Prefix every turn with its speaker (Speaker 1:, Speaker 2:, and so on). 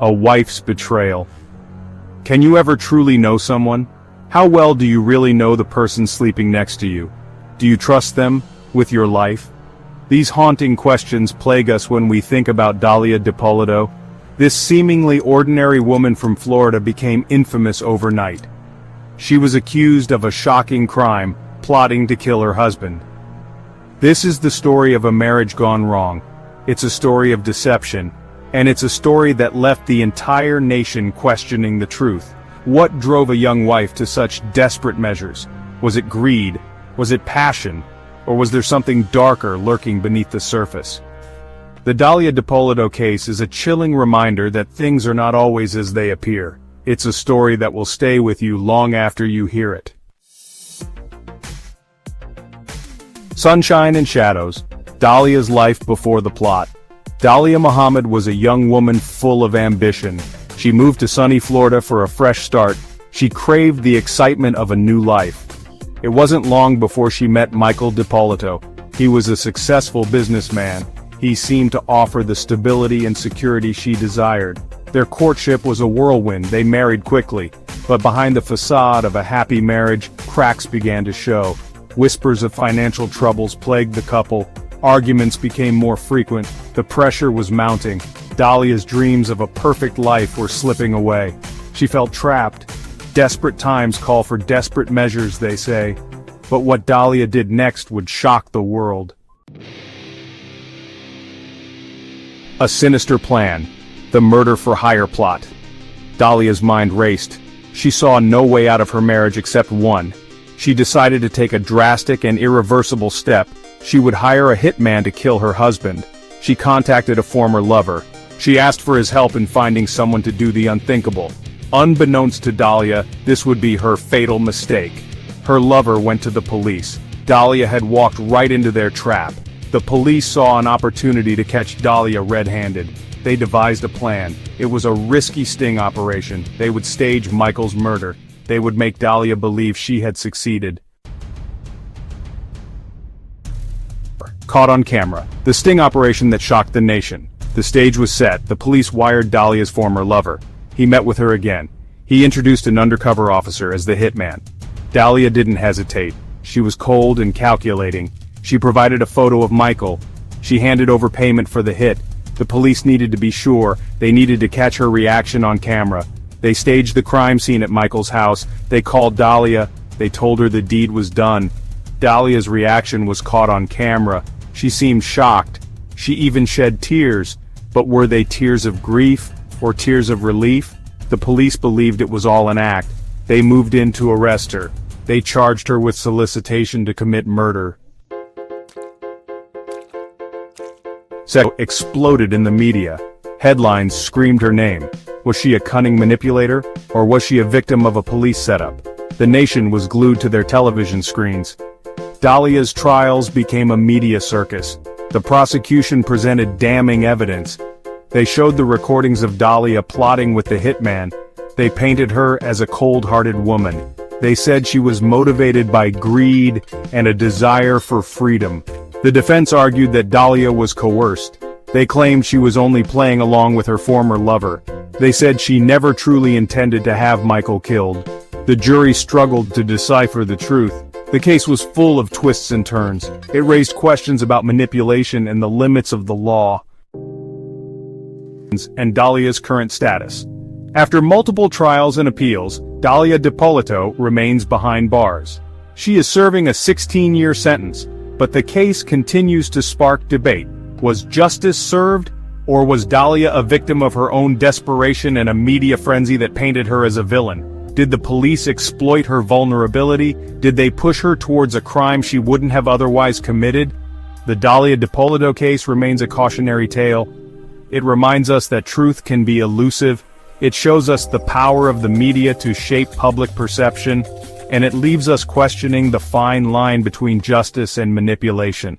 Speaker 1: A wife's betrayal. Can you ever truly know someone? How well do you really know the person sleeping next to you? Do you trust them with your life? These haunting questions plague us when we think about Dalia Dippolito. This seemingly ordinary woman from Florida became infamous overnight. She was accused of a shocking crime, plotting to kill her husband. This is the story of a marriage gone wrong. It's a story of deception, and it's a story that left the entire nation questioning the truth. What drove a young wife to such desperate measures? Was it greed? Was it passion? Or was there something darker lurking beneath the surface? The Dalia Dippolito case is a chilling reminder that things are not always as they appear. It's a story that will stay with you long after you hear it. Sunshine and shadows. Dalia's life before the plot. Dalia Muhammad was a young woman full of ambition. She moved to sunny Florida for a fresh start. She craved the excitement of a new life. It wasn't long before she met Michael Dippolito. He was a successful businessman. He seemed to offer the stability and security she desired. Their courtship was a whirlwind. They married quickly. But behind the facade of a happy marriage, cracks began to show. Whispers of financial troubles plagued the couple. Arguments became more frequent. The pressure was mounting. Dalia's dreams of a perfect life were slipping away. She felt trapped. Desperate times call for desperate measures, they say. But what Dalia did next would shock the world. A sinister plan. The murder-for-hire plot. Dalia's mind raced. She saw no way out of her marriage except one. She decided to take a drastic and irreversible step. She would hire a hitman to kill her husband. She contacted a former lover. She asked for his help in finding someone to do the unthinkable. Unbeknownst to Dalia, this would be her fatal mistake. Her lover went to the police. Dalia had walked right into their trap. The police saw an opportunity to catch Dalia red-handed. They devised a plan. It was a risky sting operation. They would stage Michael's murder. They would make Dalia believe she had succeeded. Caught on camera. The sting operation that shocked the nation. The stage was set. The police wired Dalia's former lover. He met with her again. He introduced an undercover officer as the hitman. Dalia didn't hesitate. She was cold and calculating. She provided a photo of Michael. She handed over payment for the hit. The police needed to be sure. They needed to catch her reaction on camera. They staged the crime scene at Michael's house. They called Dalia. They told her the deed was done. Dalia's reaction was caught on camera. She seemed shocked. She even shed tears. But were they tears of grief or tears of relief? The police believed it was all an act. They moved in to arrest her. They charged her with solicitation to commit murder. So exploded in the media. Headlines screamed her name. Was she a cunning manipulator, or was she a victim of a police setup? The nation was glued to their television screens. Dalia's trials became a media circus. The prosecution presented damning evidence. They showed the recordings of Dalia plotting with the hitman. They painted her as a cold-hearted woman. They said she was motivated by greed and a desire for freedom. The defense argued that Dalia was coerced. They claimed she was only playing along with her former lover. They said she never truly intended to have Michael killed. The jury struggled to decipher the truth. The case was full of twists and turns. It raised questions about manipulation and the limits of the law. And Dalia's current status. After multiple trials and appeals, Dalia Dippolito remains behind bars. She is serving a 16-year sentence, but the case continues to spark debate. Was justice served, or was Dalia a victim of her own desperation and a media frenzy that painted her as a villain? Did the police exploit her vulnerability? Did they push her towards a crime she wouldn't have otherwise committed? The Dalia Dippolito case remains a cautionary tale. It reminds us that truth can be elusive. It shows us the power of the media to shape public perception, and it leaves us questioning the fine line between justice and manipulation.